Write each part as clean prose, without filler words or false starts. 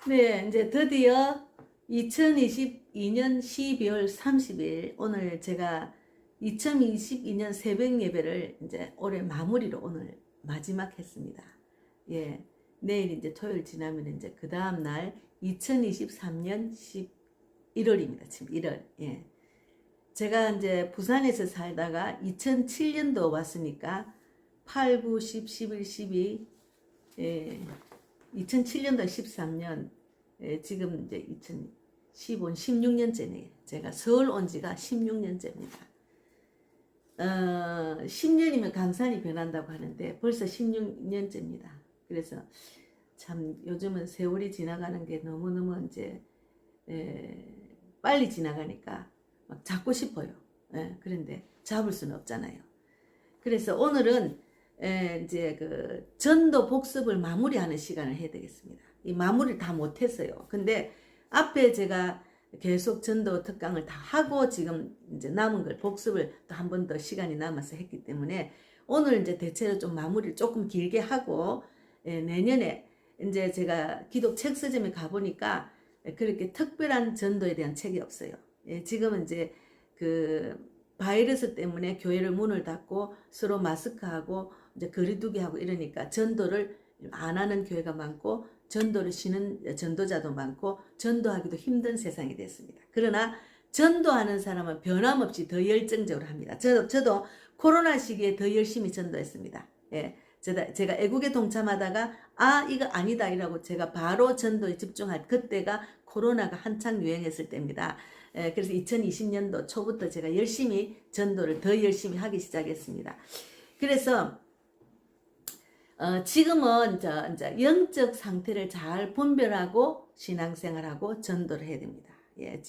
네, 이제 드디어 2022년 12월 30일 오늘 제가 2022년 새벽 예배를 이제 올해 마무리로 오늘 마지막 했습니다. 예. 내일 이제 토요일 지나면 이제 그 다음 날 2023년 11월입니다. 지금 1월. 예. 제가 이제 부산에서 살다가 2007년도 왔으니까 8, 9, 10, 11, 12 예. 2007년도 13년, 지금 이제 2015, 16년째네요. 제가 서울 온 지가 16년째입니다. 10년이면 강산이 변한다고 하는데 벌써 16년째입니다. 그래서 참 요즘은 세월이 지나가는 게 너무너무 이제 빨리 지나가니까 막 잡고 싶어요. 그런데 잡을 수는 없잖아요. 그래서 오늘은 이제 그 전도 복습을 마무리하는 시간을 해야 되겠습니다. 이 마무리를 다 못했어요. 근데 앞에 제가 계속 전도 특강을 다 하고 지금 이제 남은 걸 복습을 또 한 번 더 시간이 남아서 했기 때문에 오늘 이제 대체로 좀 마무리를 조금 길게 하고 내년에 이제 제가 기독 책 서점에 가보니까 그렇게 특별한 전도에 대한 책이 없어요. 지금은 이제 그 바이러스 때문에 교회를 문을 닫고 서로 마스크하고 이제 거리두기 하고 이러니까 전도를 안 하는 교회가 많고 전도를 쉬는 전도자도 많고 전도하기도 힘든 세상이 됐습니다. 그러나 전도하는 사람은 변함없이 더 열정적으로 합니다. 저도 코로나 시기에 더 열심히 전도했습니다. 예. 제가 애국에 동참하다가 이거 아니다 이라고 제가 바로 전도에 집중할 그때가 코로나가 한창 유행했을 때입니다. 그래서 2020년도 초부터 제가 열심히 전도를 더 열심히 하기 시작했습니다. 그래서 지금은 이제 영적 상태를 잘 분별하고 신앙생활하고 전도를 해야 됩니다. 예,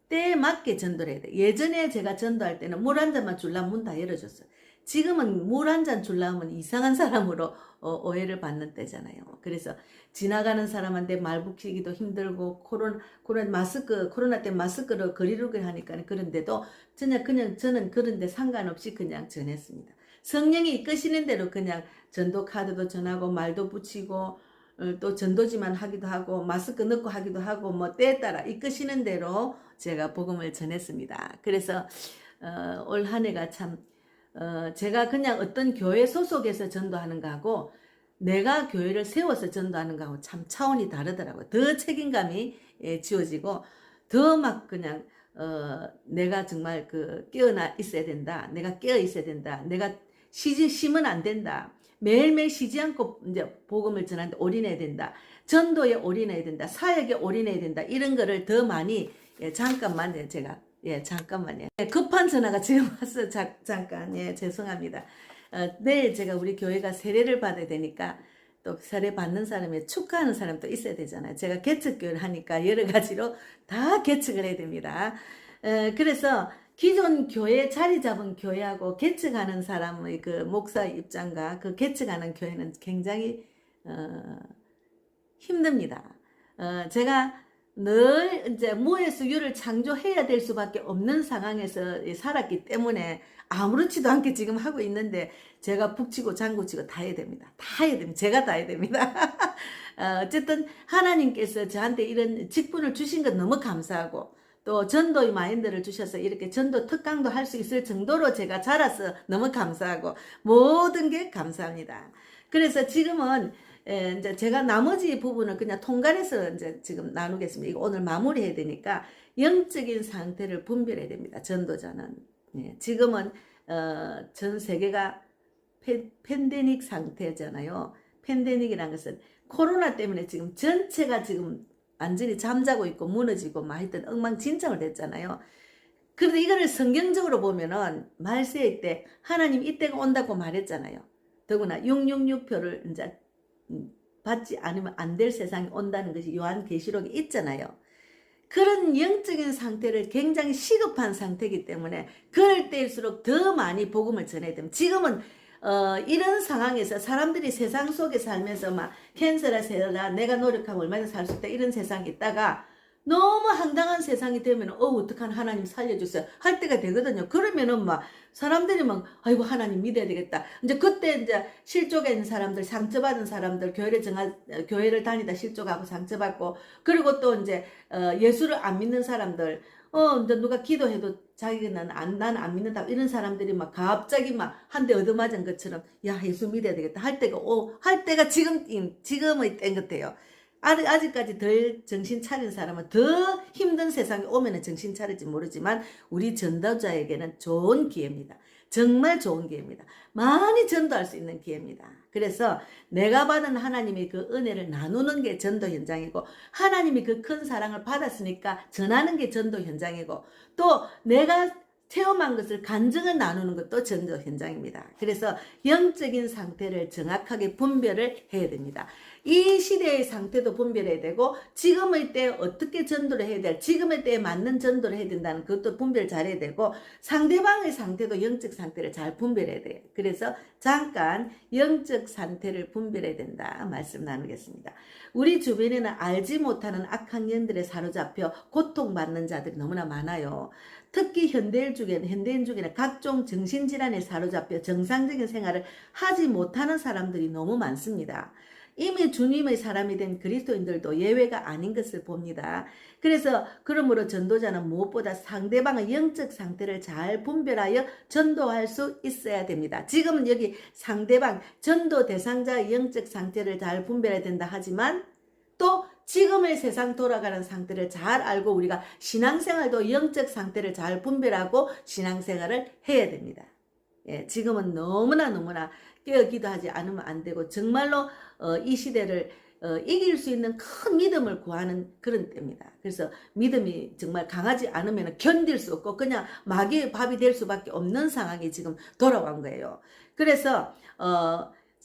때에 맞게 전도를 해야 돼. 예전에 제가 전도할 때는 물 한 잔만 줄라면 문 다 열어줬어요. 지금은 물 한 잔 줄라면 이상한 사람으로 오해를 받는 때잖아요. 그래서 지나가는 사람한테 말 붙이기도 힘들고 코로나 때 마스크로 거리두기를 하니까 그런데도 그냥 저는 그런데 상관없이 그냥 전했습니다. 성령이 이끄시는 대로 그냥 전도 카드도 전하고 말도 붙이고 또 전도지만 하기도 하고 마스크 넣고 하기도 하고 뭐 때에 따라 이끄시는 대로 제가 복음을 전했습니다. 그래서 올 한 해가 참 제가 그냥 어떤 교회 소속에서 전도하는 거하고 내가 교회를 세워서 전도하는 거하고 참 차원이 다르더라고요. 더 책임감이 지워지고 더 막 그냥 내가 정말 깨어나 있어야 된다. 내가 깨어 있어야 된다. 내가 쉬면 안 된다. 매일매일 쉬지 않고 이제 복음을 전하는데 올인해야 된다. 전도에 올인해야 된다. 사역에 올인해야 된다. 이런 거를 더 많이 잠깐만요. 제가 잠깐만요. 급한 전화가 지금 왔어. 잠깐. 죄송합니다. 내일 제가 우리 교회가 세례를 받아야 되니까 또 세례 받는 사람이 축하하는 사람도 있어야 되잖아요. 제가 개척교회를 하니까 여러 가지로 다 개척을 해야 됩니다. 그래서 기존 교회 자리 잡은 교회하고 개척하는 사람의 그 목사 입장과 그 개척하는 교회는 굉장히 힘듭니다. 제가 늘 이제 무에서 유를 창조해야 될 수밖에 없는 상황에서 살았기 때문에 아무렇지도 않게 지금 하고 있는데 제가 북치고 장구치고 다 해야 됩니다. 다 해야 됩니다. 제가 다 해야 됩니다. 어쨌든 하나님께서 저한테 이런 직분을 주신 건 너무 감사하고 또 전도의 마인드를 주셔서 이렇게 전도 특강도 할 수 있을 정도로 제가 자라서 너무 감사하고 모든 게 감사합니다. 그래서 지금은 이제 제가 나머지 부분을 그냥 통괄해서 이제 지금 나누겠습니다. 이거 오늘 마무리해야 되니까 영적인 상태를 분별해야 됩니다. 전도자는 지금은 전 세계가 팬데믹 상태잖아요. 팬데믹이라는 것은 코로나 때문에 지금 전체가 지금 완전히 잠자고 있고 무너지고 막 하여튼 엉망진창을 됐잖아요. 그런데 이거를 성경적으로 보면은 말세의 때 하나님 이때가 온다고 말했잖아요. 더구나 666표를 이제 받지 않으면 안 될 세상이 온다는 것이 요한계시록에 있잖아요. 그런 영적인 상태를 굉장히 시급한 상태이기 때문에 그럴 때일수록 더 많이 복음을 전해야 됩니다. 지금은 이런 상황에서 사람들이 세상 속에 살면서 막 캔서라 세라 내가 노력하면 얼마나 살 수 있다 이런 세상에 있다가 너무 황당한 세상이 되면 어떡한 하나님 살려주세요 할 때가 되거든요. 그러면은 막 사람들이 막 아이고 하나님 믿어야 되겠다. 이제 그때 이제 실족에 있는 사람들, 상처받은 사람들, 교회를 다니다 실족하고 상처받고, 그리고 또 이제 예수를 안 믿는 사람들, 이제 누가 기도해도 자기는 난 안 믿는다 이런 사람들이 막 갑자기 막 한 대 얻어맞은 것처럼 야 예수 믿어야 되겠다 할 때가 지금의 때인 것 같아요. 아직까지 덜 정신 차린 사람은 더 힘든 세상에 오면은 정신 차릴지 모르지만 우리 전도자에게는 좋은 기회입니다. 정말 좋은 기회입니다. 많이 전도할 수 있는 기회입니다. 그래서 내가 받은 하나님의 그 은혜를 나누는 게 전도 현장이고, 하나님이 그 큰 사랑을 받았으니까 전하는 게 전도 현장이고, 또 내가 체험한 것을 간증을 나누는 것도 전도 현장입니다. 그래서 영적인 상태를 정확하게 분별을 해야 됩니다. 이 시대의 상태도 분별해야 되고, 지금의 때에 어떻게 전도를 해야 될, 지금의 때에 맞는 전도를 해야 된다는 그것도 분별 잘해야 되고, 상대방의 상태도 영적 상태를 잘 분별해야 돼요. 그래서 잠깐 영적 상태를 분별해야 된다 말씀 나누겠습니다. 우리 주변에는 알지 못하는 악한 영들에 사로잡혀 고통받는 자들이 너무나 많아요. 특히 현대인 중에는 각종 정신질환에 사로잡혀 정상적인 생활을 하지 못하는 사람들이 너무 많습니다. 이미 주님의 사람이 된 그리스도인들도 예외가 아닌 것을 봅니다. 그래서 그러므로 전도자는 무엇보다 상대방의 영적 상태를 잘 분별하여 전도할 수 있어야 됩니다. 지금은 여기 상대방, 전도 대상자의 영적 상태를 잘 분별해야 된다 하지만, 또 지금의 세상 돌아가는 상태를 잘 알고 우리가 신앙생활도 영적 상태를 잘 분별하고 신앙생활을 해야 됩니다. 예, 지금은 너무나 깨어 기도하지 않으면 안 되고, 정말로 이 시대를 이길 수 있는 큰 믿음을 구하는 그런 때입니다. 그래서 믿음이 정말 강하지 않으면 견딜 수 없고 그냥 마귀의 밥이 될 수밖에 없는 상황이 지금 돌아온 거예요. 그래서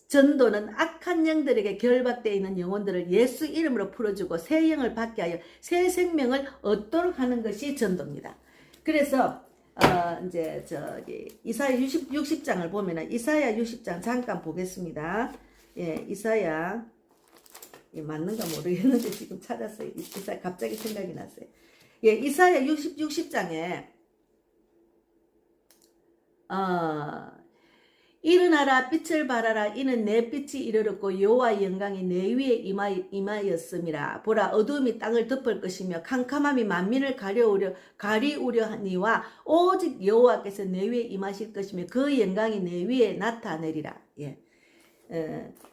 전도는 악한 영들에게 결박되어 있는 영혼들을 예수 이름으로 풀어주고 새 영을 받게 하여 새 생명을 얻도록 하는 것이 전도입니다. 그래서 이제 이사야 60장을 보면은, 이사야 60장 잠깐 보겠습니다. 예, 이사야 맞는가 모르겠는데 지금 찾았어요. 이사야 갑자기 생각이 났어요. 예, 이사야 60장에 일어나라 빛을 발하라 이는 내 빛이 이르렀고 여호와의 영광이 내 위에 임하였음이라. 보라 어두움이 땅을 덮을 것이며 캄캄함이 만민을 가리우려 하니와 오직 여호와께서 내 위에 임하실 것이며 그 영광이 내 위에 나타내리라. 예.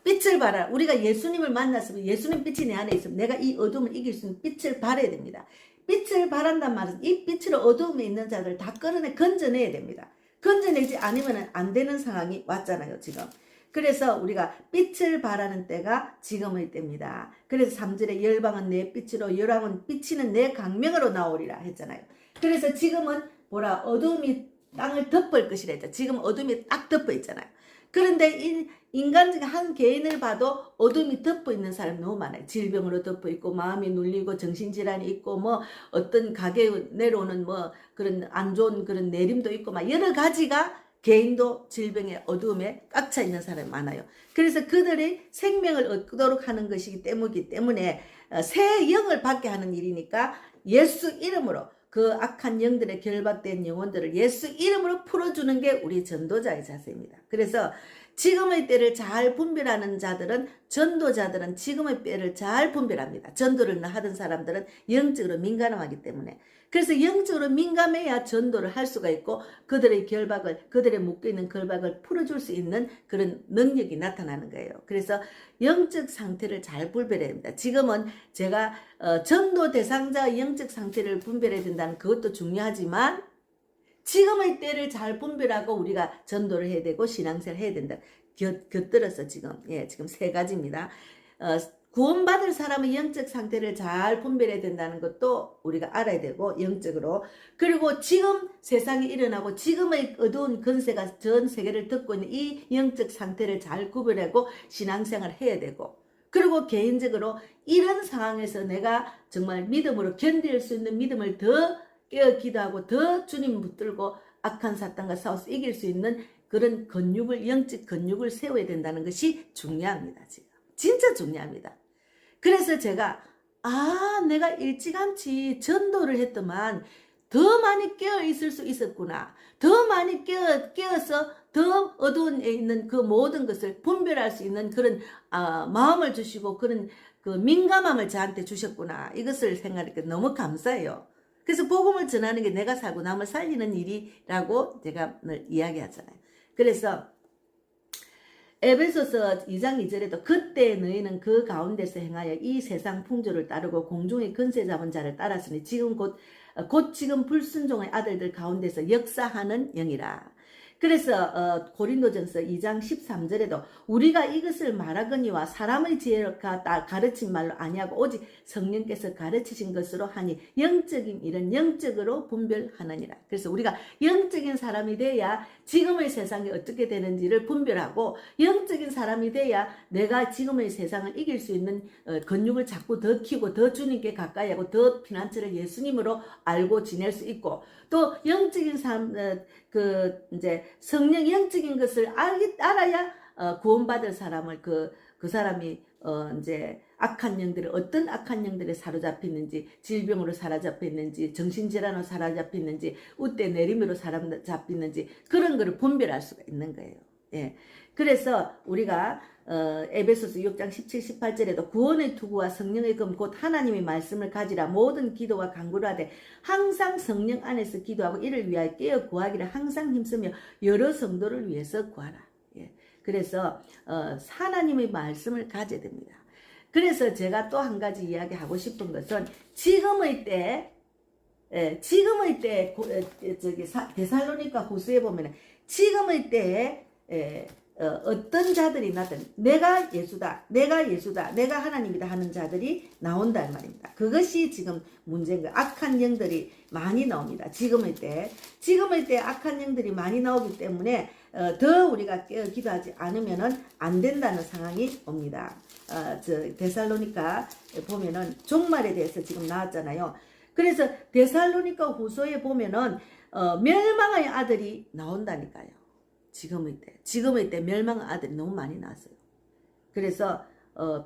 빛을 발하라. 우리가 예수님을 만났으면 예수님 빛이 내 안에 있으면 내가 이 어둠을 이길 수 있는 빛을 발해야 됩니다. 빛을 발한단 말은 이 빛으로 어둠에 있는 자들 다 건져내야 됩니다. 건져내지 않으면 안 되는 상황이 왔잖아요, 지금. 그래서 우리가 빛을 발하는 때가 지금의 때입니다. 그래서 3절에 열방은 내 빛으로 열왕은 비치는 내 강명으로 나오리라 했잖아요. 그래서 지금은 보라 어둠이 땅을 덮을 것이라 했죠. 지금 어둠이 딱 덮어 있잖아요. 그런데 인간 중에 한 개인을 봐도 어둠이 덮어 있는 사람이 너무 많아요. 질병으로 덮어 있고 마음이 눌리고 정신질환이 있고 뭐 어떤 가게 내려오는 뭐 그런 안 좋은 그런 내림도 있고 막 여러 가지가 개인도 질병의 어두움에 꽉 차 있는 사람이 많아요. 그래서 그들이 생명을 얻도록 하는 것이기 때문에 새 영을 받게 하는 일이니까 예수 이름으로 그 악한 영들의 결박된 영혼들을 예수 이름으로 풀어주는 게 우리 전도자의 자세입니다. 그래서 지금의 때를 잘 분별하는 자들은, 전도자들은 지금의 때를 잘 분별합니다. 전도를 하던 사람들은 영적으로 민감하기 때문에. 그래서 영적으로 민감해야 전도를 할 수가 있고 그들의 묶여있는 결박을 풀어줄 수 있는 그런 능력이 나타나는 거예요. 그래서 영적 상태를 잘 분별해야 됩니다. 지금은 제가 전도 대상자의 영적 상태를 분별해야 된다는 그것도 중요하지만, 지금의 때를 잘 분별하고 우리가 전도를 해야 되고 신앙생활을 해야 된다. 곁들여서 지금 세 가지입니다. 구원받을 사람의 영적 상태를 잘 분별해야 된다는 것도 우리가 알아야 되고, 영적으로. 그리고 지금 세상에 일어나고 지금의 어두운 권세가 전 세계를 덮고 있는 이 영적 상태를 잘 구별하고 신앙생활을 해야 되고, 그리고 개인적으로 이런 상황에서 내가 정말 믿음으로 견딜 수 있는 믿음을 더 깨어 기도하고 더 주님 붙들고 악한 사탄과 싸워서 이길 수 있는 그런 영적 근육을 세워야 된다는 것이 중요합니다. 지금 진짜 중요합니다. 그래서 제가 아, 내가 일찌감치 전도를 했더만 더 많이 깨어 있을 수 있었구나. 더 많이 깨어서 더 어두운 에 있는 그 모든 것을 분별할 수 있는 그런 마음을 주시고 그런 그 민감함을 저한테 주셨구나. 이것을 생각하니까 너무 감사해요. 그래서 복음을 전하는 게 내가 살고 남을 살리는 일이라고 제가 늘 이야기하잖아요. 그래서 에베소서 2장 2절에도 그때 너희는 그 가운데서 행하여 이 세상 풍조를 따르고 공중의 근세 잡은 자를 따랐으니 지금 곧 지금 불순종의 아들들 가운데서 역사하는 영이라. 그래서 고린도전서 2장 13절에도 우리가 이것을 말하거니와 사람의 지혜가 가르친 말로 아니하고 오직 성령께서 가르치신 것으로 하니 영적인 일은 영적으로 분별하느니라. 그래서 우리가 영적인 사람이 돼야 지금의 세상이 어떻게 되는지를 분별하고 영적인 사람이 돼야 내가 지금의 세상을 이길 수 있는 근육을 자꾸 더 키우고 더 주님께 가까이 하고 더 피난처를 예수님으로 알고 지낼 수 있고 또 영적인 삶 이제 성령 영적인 것을 알아야 구원받을 사람을 그 사람이 이제 악한 영들이 어떤 악한 영들에 사로잡혔는지 질병으로 사로잡혔는지 정신질환으로 사로잡혔는지 웃대 내림으로 사로잡혔는지 그런 거를 분별할 수가 있는 거예요. 예. 그래서 우리가 에베소서 6장 17, 18절에도 구원의 투구와 성령의 금 곧 하나님의 말씀을 가지라 모든 기도와 간구를 하되 항상 성령 안에서 기도하고 이를 위하여 깨어 구하기를 항상 힘쓰며 여러 성도를 위해서 구하라. 예. 그래서 하나님의 말씀을 가져야 됩니다. 그래서 제가 또 한 가지 이야기하고 싶은 것은 지금의 때 데살로니가 후서에 보면은 지금의 때에 어떤 자들이 나든 내가 예수다, 내가 하나님이다 하는 자들이 나온단 말입니다. 그것이 지금 문제인 거예요. 악한 영들이 많이 나옵니다. 지금의 때 악한 영들이 많이 나오기 때문에 더 우리가 기도하지 않으면은 안 된다는 상황이 옵니다. 데살로니가 보면은 종말에 대해서 지금 나왔잖아요. 그래서 데살로니가 후서에 보면은 멸망의 아들이 나온다니까요. 지금의 때 멸망의 아들이 너무 많이 나왔어요. 그래서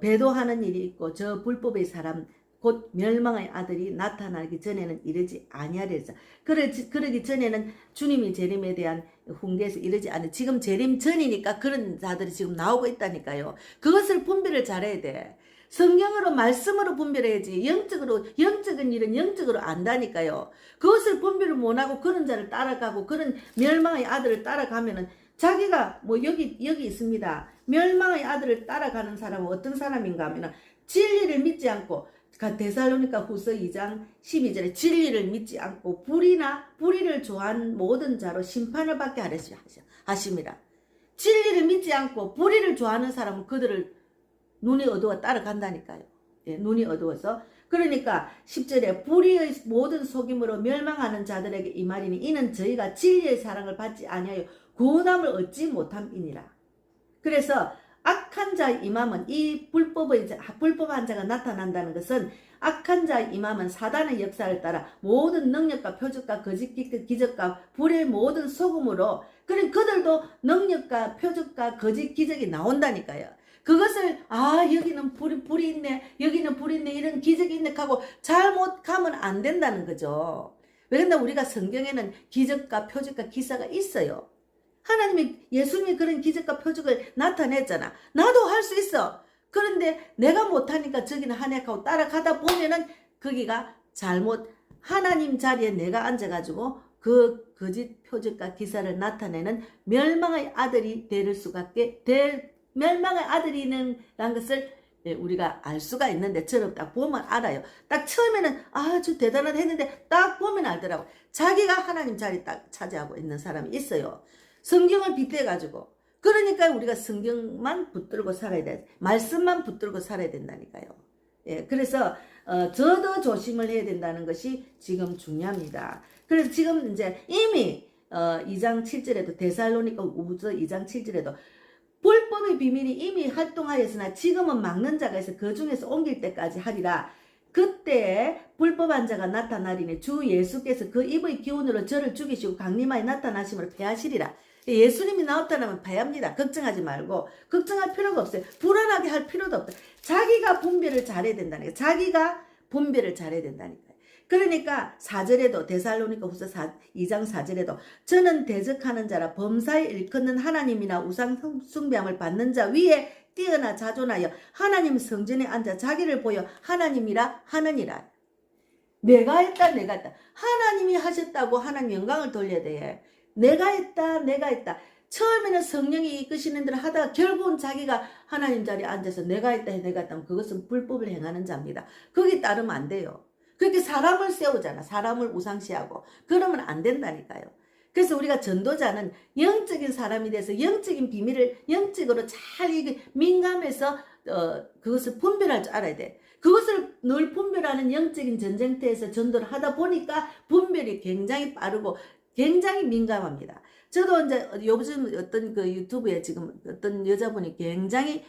배도하는 일이 있고 저 불법의 사람 곧 멸망의 아들이 나타나기 전에는 이르지 아니하리라. 그러기 전에는 주님이 재림에 대한 훈계에서 이르지 않은 지금 재림 전이니까 그런 자들이 지금 나오고 있다니까요. 그것을 분별을 잘해야 돼. 성경으로 말씀으로 분별해야지 영적인 일은 영적으로 안다니까요. 그것을 분별을 못하고 그런 자를 따라가고 그런 멸망의 아들을 따라가면은 자기가 뭐 여기 있습니다. 멸망의 아들을 따라가는 사람은 어떤 사람인가 하면은 진리를 믿지 않고 데살로니가 후서 2장 12절에 진리를 믿지 않고 불의를 좋아하는 모든 자로 심판을 받게 하십니다. 진리를 믿지 않고 불의를 좋아하는 사람은 그들을 눈이 어두워 따라간다니까요. 예, 눈이 어두워서. 그러니까 10절에 불의의 모든 속임으로 멸망하는 자들에게 이 말이니 이는 저희가 진리의 사랑을 받지 아니하여 구원함을 얻지 못함이니라. 그래서 악한 자의 임함은 이 불법한 자가 나타난다는 것은 악한 자의 임함은 사단의 역사를 따라 모든 능력과 표적과 거짓 기적과 불의 모든 속음으로 그들도 능력과 표적과 거짓 기적이 나온다니까요. 그것을 여기는 불이 있네 여기는 불이 있네 이런 기적이 있네 하고 잘못 가면 안 된다는 거죠. 왜냐면 우리가 성경에는 기적과 표적과 기사가 있어요. 예수님이 그런 기적과 표적을 나타냈잖아. 나도 할 수 있어. 그런데 내가 못하니까 저기는 하네하고 따라가다 보면은 거기가 잘못 하나님 자리에 내가 앉아가지고 그 거짓 표적과 기사를 나타내는 멸망의 아들이 될 수밖에 멸망의 아들이라는 것을 우리가 알 수가 있는데 저를 딱 보면 알아요. 딱 처음에는 아주 대단하다 했는데 딱 보면 알더라고. 자기가 하나님 자리 딱 차지하고 있는 사람이 있어요. 성경을 빗대가지고. 그러니까 우리가 성경만 붙들고 살아야 돼. 말씀만 붙들고 살아야 된다니까요. 예, 그래서 더 조심을 해야 된다는 것이 지금 중요합니다. 그래서 지금 이제 이미 2장 7절에도 데살로니가 후서 2장 7절에도 불법의 비밀이 이미 활동하였으나 지금은 막는 자가 있어 그 중에서 옮길 때까지 하리라. 그때 불법한 자가 나타나리니 주 예수께서 그 입의 기운으로 저를 죽이시고 강림하여 나타나심을 패하시리라. 예수님이 나타나면 파야합니다. 걱정하지 말고 걱정할 필요가 없어요. 불안하게 할 필요도 없다. 자기가 분별을 잘해야 된다니까. 자기가 분별을 잘해야 된다니까. 그러니까 4절에도 데살로니가 후서 2장 4절에도 저는 대적하는 자라 범사에 일컫는 하나님이나 우상 숭배함을 받는 자 위에 뛰어나 자존하여 하나님 성전에 앉아 자기를 보여 하나님이라 하느니라. 내가 했다. 하나님이 하셨다고 하나님 영광을 돌려야 돼. 내가 했다. 처음에는 성령이 이끄시는 대로 하다가 결국은 자기가 하나님 자리에 앉아서 내가 했다 하면 그것은 불법을 행하는 자입니다. 거기 따르면 안 돼요. 그렇게 사람을 세우잖아. 사람을 우상시하고. 그러면 안 된다니까요. 그래서 우리가 전도자는 영적인 사람이 돼서 영적인 비밀을 영적으로 잘 민감해서 그것을 분별할 줄 알아야 돼. 그것을 늘 분별하는 영적인 전쟁터에서 전도를 하다 보니까 분별이 굉장히 빠르고 굉장히 민감합니다. 저도 이제 요즘 어떤 그 유튜브에 지금 어떤 여자분이 굉장히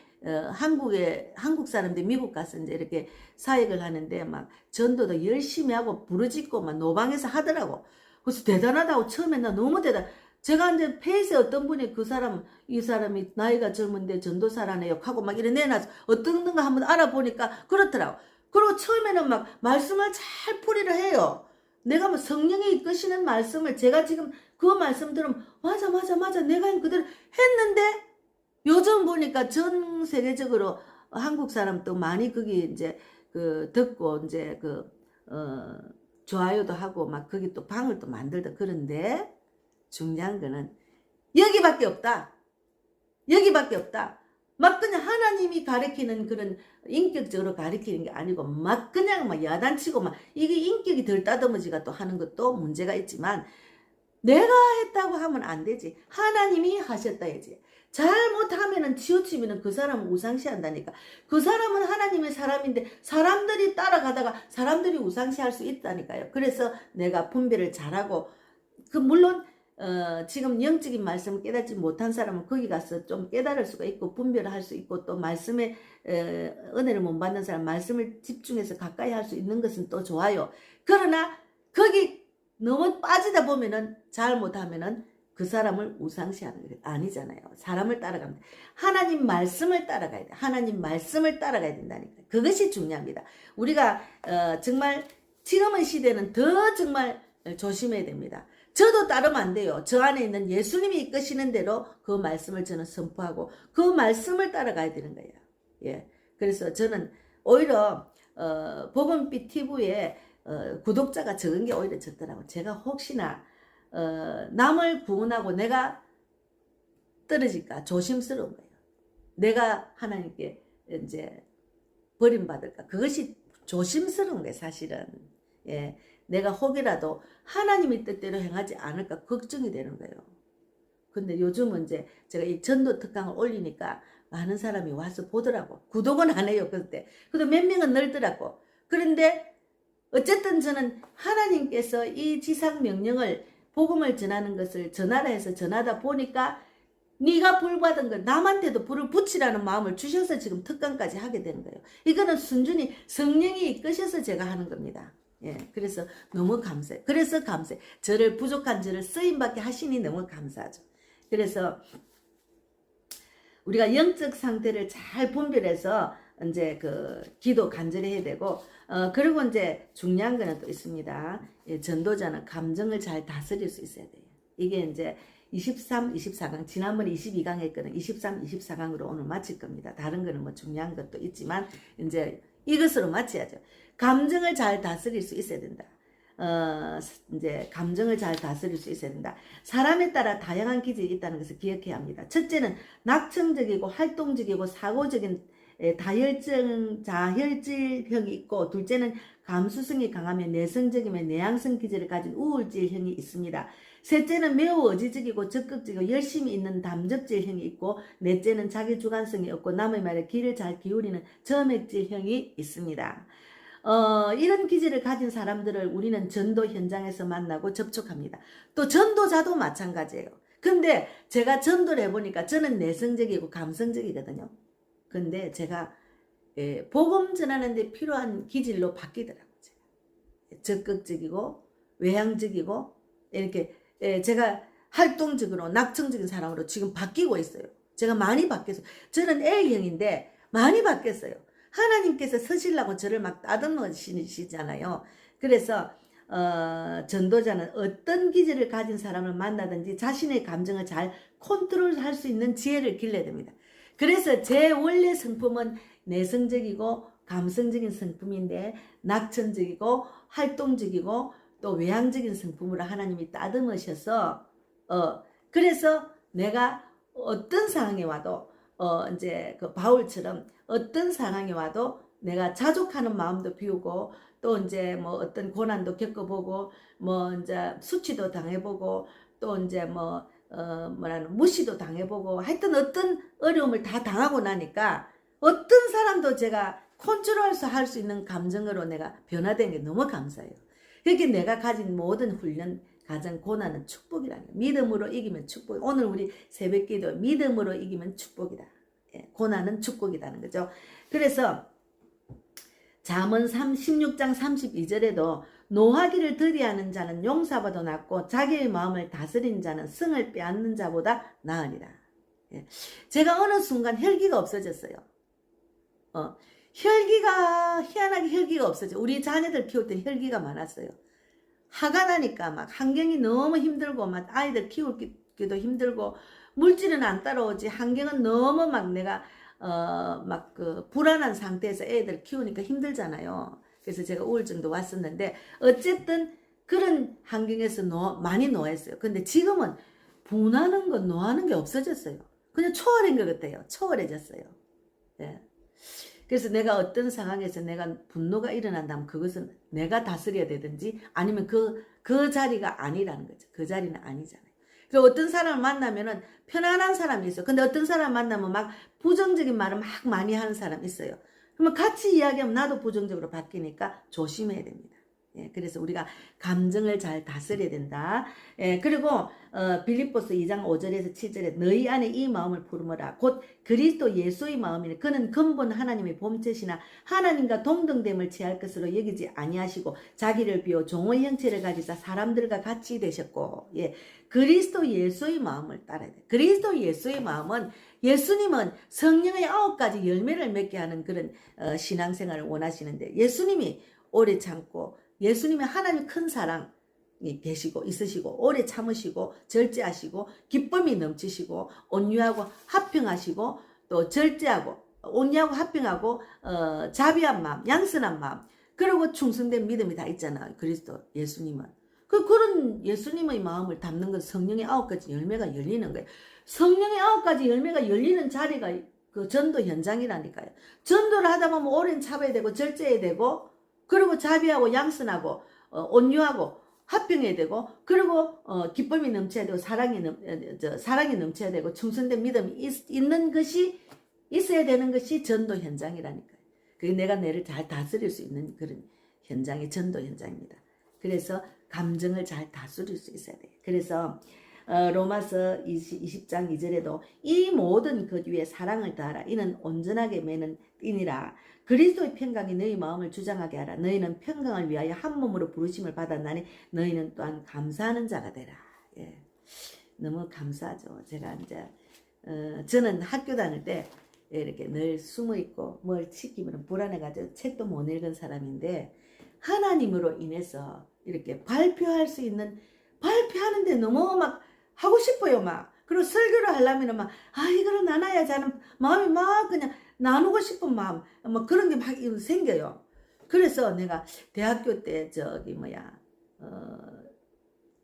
한국 사람들 미국 가서 이제 이렇게 사역을 하는데 막 전도도 열심히 하고 부르짖고 막 노방에서 하더라고. 그래서 대단하다고 처음에 나 너무 제가 이제 페이스에 어떤 분이 이 사람이 나이가 젊은데 전도사라네요 하고 막 이래 내놔서 어떤 건가 한번 알아보니까 그렇더라고. 그리고 처음에는 막 말씀을 잘 풀이를 해요. 내가 뭐 성령이 이끄시는 말씀을 제가 지금 그 말씀 들으면 맞아 내가 그대로 했는데 요즘 보니까 전 세계적으로 한국 사람도 많이 거기 이제 듣고 이제 좋아요도 하고 막 거기 또 방을 또 만들다. 그런데 중요한 거는 여기밖에 없다. 막 그냥 하나님이 가르치는 그런 인격적으로 가르치는 게 아니고 막 그냥 막 야단치고 막 이게 인격이 덜 따듬어지가 또 하는 것도 문제가 있지만 내가 했다고 하면 안 되지. 하나님이 하셨다 해야지. 잘못하면은 치우치면은 그 사람은 우상시한다니까. 그 사람은 하나님의 사람인데 사람들이 따라가다가 사람들이 우상시할 수 있다니까요. 그래서 내가 분별을 잘하고 물론 지금 영적인 말씀을 깨닫지 못한 사람은 거기 가서 좀 깨달을 수가 있고 분별을 할 수 있고 또 말씀에 은혜를 못 받는 사람 말씀을 집중해서 가까이 할 수 있는 것은 또 좋아요. 그러나 거기 너무 빠지다 보면은 잘못하면은 그 사람을 우상시하는 게 아니잖아요. 사람을 따라가면 돼. 하나님 말씀을 따라가야 돼. 하나님 말씀을 따라가야 된다니까. 그것이 중요합니다. 우리가 정말 지금의 시대는 더 정말 조심해야 됩니다. 저도 따르면 안 돼요. 저 안에 있는 예수님이 이끄시는 대로 그 말씀을 저는 선포하고 그 말씀을 따라가야 되는 거예요. 예. 그래서 저는 오히려 복음빛 TV에 구독자가 적은 게 오히려 적더라고요. 제가 혹시나 남을 구원하고 내가 떨어질까 조심스러운 거예요. 내가 하나님께 이제 버림받을까 그것이 조심스러운 거예요. 사실은. 예. 내가 혹이라도 하나님의 뜻대로 행하지 않을까 걱정이 되는 거예요. 근데 요즘은 이제 제가 이 전도 특강을 올리니까 많은 사람이 와서 보더라고. 구독은 안 해요, 그때. 근데 몇 명은 늘더라고. 그런데 어쨌든 저는 하나님께서 이 지상 명령을 복음을 전하는 것을 전하라 해서 전하다 보니까 네가 불 받은 걸 남한테도 불을 붙이라는 마음을 주셔서 지금 특강까지 하게 되는 거예요. 이거는 순전히 성령이 이끄셔서 제가 하는 겁니다. 예, 그래서 너무 감사해요. 그래서 감사해요. 저를 부족한 저를 쓰임받게 하시니 너무 감사하죠. 그래서 우리가 영적 상태를 잘 분별해서 이제 기도 간절히 해야 되고, 그리고 이제 중요한 거는 또 있습니다. 예, 전도자는 감정을 잘 다스릴 수 있어야 돼요. 이게 이제 23, 24강, 지난번에 22강 했거든. 23, 24강으로 오늘 마칠 겁니다. 다른 거는 뭐 중요한 것도 있지만, 이제 이것으로 마쳐야죠. 감정을 잘 다스릴 수 있어야 된다. 이제 감정을 잘 다스릴 수 있어야 된다. 사람에 따라 다양한 기질이 있다는 것을 기억해야 합니다. 첫째는 낙천적이고 활동적이고 사고적인 자혈질형이 있고, 둘째는 감수성이 강하며 내성적이며 내향성 기질을 가진 우울질형이 있습니다. 셋째는 매우 의지적이고 적극적이고 열심히 있는 담적질형이 있고, 넷째는 자기 주관성이 없고 남의 말에 귀를 잘 기울이는 점액질형이 있습니다. 이런 기질을 가진 사람들을 우리는 전도 현장에서 만나고 접촉합니다. 또 전도자도 마찬가지예요. 근데 제가 전도를 해보니까 저는 내성적이고 감성적이거든요. 근데 제가 복음 전하는데 필요한 기질로 바뀌더라고요. 적극적이고 외향적이고 이렇게 제가 활동적으로 낙천적인 사람으로 지금 바뀌고 있어요. 제가 많이 바뀌었어요. 저는 A형인데 많이 바뀌었어요. 하나님께서 서시려고 저를 막 따듬으시잖아요. 그래서 전도자는 어떤 기질을 가진 사람을 만나든지 자신의 감정을 잘 컨트롤할 수 있는 지혜를 길러야 됩니다. 그래서 제 원래 성품은 내성적이고 감성적인 성품인데 낙천적이고 활동적이고 또 외향적인 성품으로 하나님이 따듬으셔서 그래서 내가 어떤 상황에 와도 이제 그 바울처럼 어떤 상황에 와도 내가 자족하는 마음도 비우고 또 이제 뭐 어떤 고난도 겪어보고 뭐 이제 수치도 당해보고 또 이제 뭐 뭐라는 무시도 당해보고 하여튼 어떤 어려움을 다 당하고 나니까 어떤 사람도 제가 컨트롤할 수 있는 감정으로 내가 변화된 게 너무 감사해요. 그렇게 내가 가진 모든 훈련 가장 고난은 축복이라는 거예요. 믿음으로 이기면 축복. 오늘 우리 새벽기도 믿음으로 이기면 축복이다. 예, 고난은 축복이라는 거죠. 그래서 잠언 16장 32절에도 노하기를 더디하는 자는 용사보다 낫고 자기의 마음을 다스리는 자는 성을 빼앗는 자보다 나으리라. 예. 제가 어느 순간 혈기가 없어졌어요. 희한하게 혈기가 없어져. 우리 자녀들 키울 때 혈기가 많았어요. 화가 나니까 막 환경이 너무 힘들고 막 아이들 키우기도 힘들고 물질은 안 따라오지 환경은 너무 막 내가 막 그 불안한 상태에서 애들 키우니까 힘들잖아요. 그래서 제가 우울증도 왔었는데 어쨌든 그런 환경에서 많이 노했어요. 근데 지금은 분하는 거 노하는 게 없어졌어요. 그냥 초월한 것 같아요. 초월해졌어요. 예. 그래서 내가 어떤 상황에서 내가 분노가 일어난다면 그것은 내가 다스려야 되든지 아니면 그 자리가 아니라는 거죠. 그 자리는 아니잖아요. 그리고 어떤 사람을 만나면은 편안한 사람이 있어요. 근데 어떤 사람 만나면 막 부정적인 말을 막 많이 하는 사람이 있어요. 그러면 같이 이야기하면 나도 부정적으로 바뀌니까 조심해야 됩니다. 예, 그래서 우리가 감정을 잘 다스려야 된다. 예, 그리고 빌립보서 2장 5절에서 7절에 너희 안에 이 마음을 품으라 곧 그리스도 예수의 마음이니 그는 근본 하나님의 본체시나 하나님과 동등됨을 취할 것으로 여기지 아니하시고 자기를 비워 종의 형체를 가지사 사람들과 같이 되셨고 예, 그리스도 예수의 마음을 따라야 돼. 그리스도 예수의 마음은 예수님은 성령의 9가지 열매를 맺게 하는 그런 신앙생활을 원하시는데 예수님이 오래 참고 예수님의 하나님 큰 사랑이 계시고 있으시고 오래 참으시고 절제하시고 기쁨이 넘치시고 온유하고 화평하시고 또 절제하고 온유하고 화평하고 자비한 마음 양선한 마음 그리고 충성된 믿음이 다 있잖아요. 그리스도 예수님은 그런 예수님의 마음을 담는 건 성령의 9가지 열매가 열리는 거예요. 성령의 9가지 열매가 열리는 자리가 그 전도 현장이라니까요. 전도를 하다 보면 오랜 참아야 되고 절제해야 되고 그리고 자비하고 양선하고 온유하고 화평해야 되고 그리고 기쁨이 넘쳐야 되고 사랑이 넘쳐야 되고 충성된 믿음이 있는 것이 있어야 되는 것이 전도 현장이라니까요. 그게 내가 내를 잘 다스릴 수 있는 그런 현장이 전도 현장입니다. 그래서 감정을 잘 다스릴 수 있어야 돼요. 그래서 로마서 20장 2절에도 이 모든 것 위에 사랑을 더하라. 이는 온전하게 매는 띠니라. 그리스도의 평강이 너희 마음을 주장하게 하라. 너희는 평강을 위하여 한 몸으로 부르심을 받았나니 너희는 또한 감사하는 자가 되라. 예. 너무 감사하죠. 제가 이제 저는 학교 다닐 때 이렇게 늘 숨어 있고 뭘 지키면 불안해가지고 책도 못 읽은 사람인데 하나님으로 인해서 이렇게 발표할 수 있는 발표하는데 너무 막 하고 싶어요 막. 그리고 설교를 하려면 막 이거를 나눠야지 하는 마음이 막 그냥 나누고 싶은 마음 뭐 그런 게 막 생겨요. 그래서 내가 대학교 때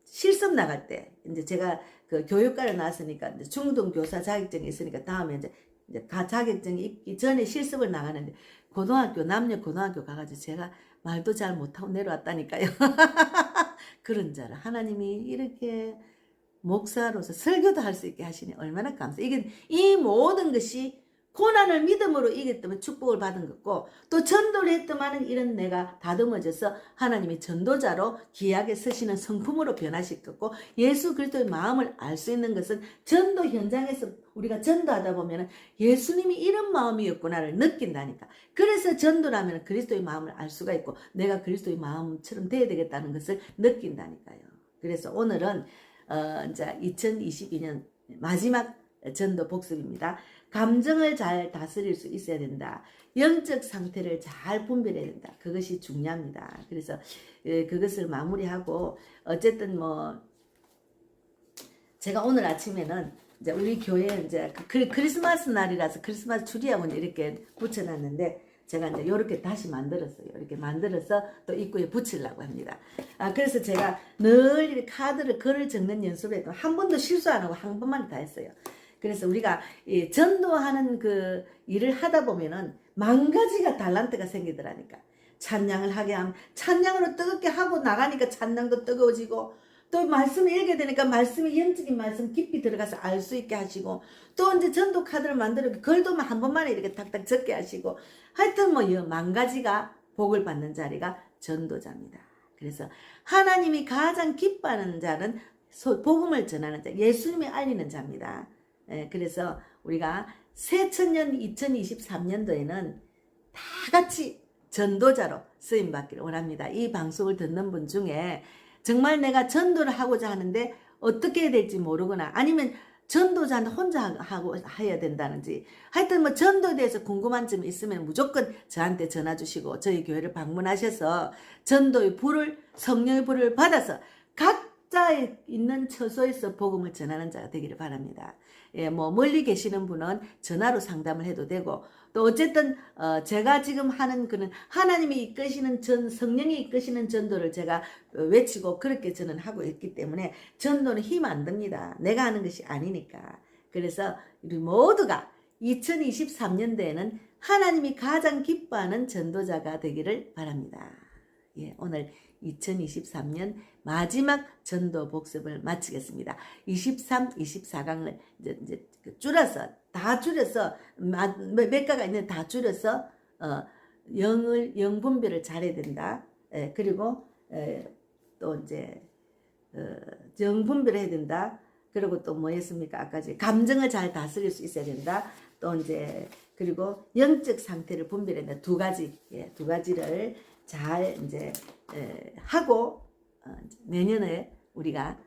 실습 나갈 때 이제 제가 그 교육과를 나왔으니까 이제 중등 교사 자격증이 있으니까 다음에 이제 자격증이 있기 전에 실습을 나가는데 고등학교 남녀 고등학교 가가지고 제가 말도 잘 못하고 내려왔다니까요. 그런 자를 하나님이 이렇게 목사로서 설교도 할 수 있게 하시니 얼마나 감사해요. 이 모든 것이 고난을 믿음으로 이겼다면 축복을 받은 것고 또 전도를 했더만은 이런 내가 다듬어져서 하나님이 전도자로 귀하게 쓰시는 성품으로 변화시켰고 예수 그리스도의 마음을 알 수 있는 것은 전도 현장에서 우리가 전도하다 보면 예수님이 이런 마음이었구나를 느낀다니까. 그래서 전도라면 그리스도의 마음을 알 수가 있고 내가 그리스도의 마음처럼 돼야 되겠다는 것을 느낀다니까요. 그래서 오늘은 이제 2022년 마지막 전도 복습입니다. 감정을 잘 다스릴 수 있어야 된다. 영적 상태를 잘 분별해야 된다. 그것이 중요합니다. 그래서 그것을 마무리하고 어쨌든 뭐 제가 오늘 아침에는 이제 우리 교회에 이제 크리스마스 날이라서 크리스마스 트리하고 이렇게 붙여놨는데 제가 이제 이렇게 다시 만들었어요. 이렇게 만들어서 또 입구에 붙이려고 합니다. 그래서 제가 늘 이렇게 카드를 글을 적는 연습을 해도 한 번도 실수 안 하고 한 번만 다 했어요. 그래서 우리가 이 전도하는 그 일을 하다 보면은 만 가지가 달란트가 생기더라니까. 찬양을 하게 하면 찬양으로 뜨겁게 하고 나가니까 찬양도 뜨거워지고 또 말씀을 읽게 되니까 말씀이 영적인 말씀 깊이 들어가서 알 수 있게 하시고 또 이제 전도 카드를 만들어 글도 한 번만에 이렇게 탁탁 적게 하시고 하여튼 뭐 만 가지가 복을 받는 자리가 전도자입니다. 그래서 하나님이 가장 기뻐하는 자는 복음을 전하는 자, 예수님이 알리는 자입니다. 그래서 우리가 새천년 2023년도에는 다 같이 전도자로 쓰임받기를 원합니다. 이 방송을 듣는 분 중에 정말 내가 전도를 하고자 하는데 어떻게 해야 될지 모르거나 아니면 전도자는 혼자 하고 해야 된다는지 하여튼 뭐 전도에 대해서 궁금한 점이 있으면 무조건 저한테 전화 주시고 저희 교회를 방문하셔서 전도의 불을 성령의 불을 받아서 각자의 있는 처소에서 복음을 전하는 자가 되기를 바랍니다. 뭐 멀리 계시는 분은 전화로 상담을 해도 되고 또 어쨌든 제가 지금 하는 그는 하나님이 이끄시는 성령이 이끄시는 전도를 제가 외치고 그렇게 저는 하고 있기 때문에 전도는 힘 안 듭니다. 내가 하는 것이 아니니까. 그래서 우리 모두가 2023년도에는 하나님이 가장 기뻐하는 전도자가 되기를 바랍니다. 오늘 2023년 마지막 전도 복습을 마치겠습니다. 23, 24강을 이제 줄여서 다 줄여서 몇 가가 있는데 다 줄여서 영 분별을 잘해야 된다. 그리고 또 이제 영 분별을 해야 된다. 그리고 또 뭐였습니까? 아까 감정을 잘 다스릴 수 있어야 된다. 또 이제 그리고 영적 상태를 분별해야 된다. 두 가지를 잘 이제 하고 내년에 우리가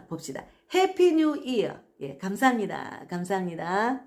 봅시다. 해피 뉴 이어. 감사합니다. 감사합니다.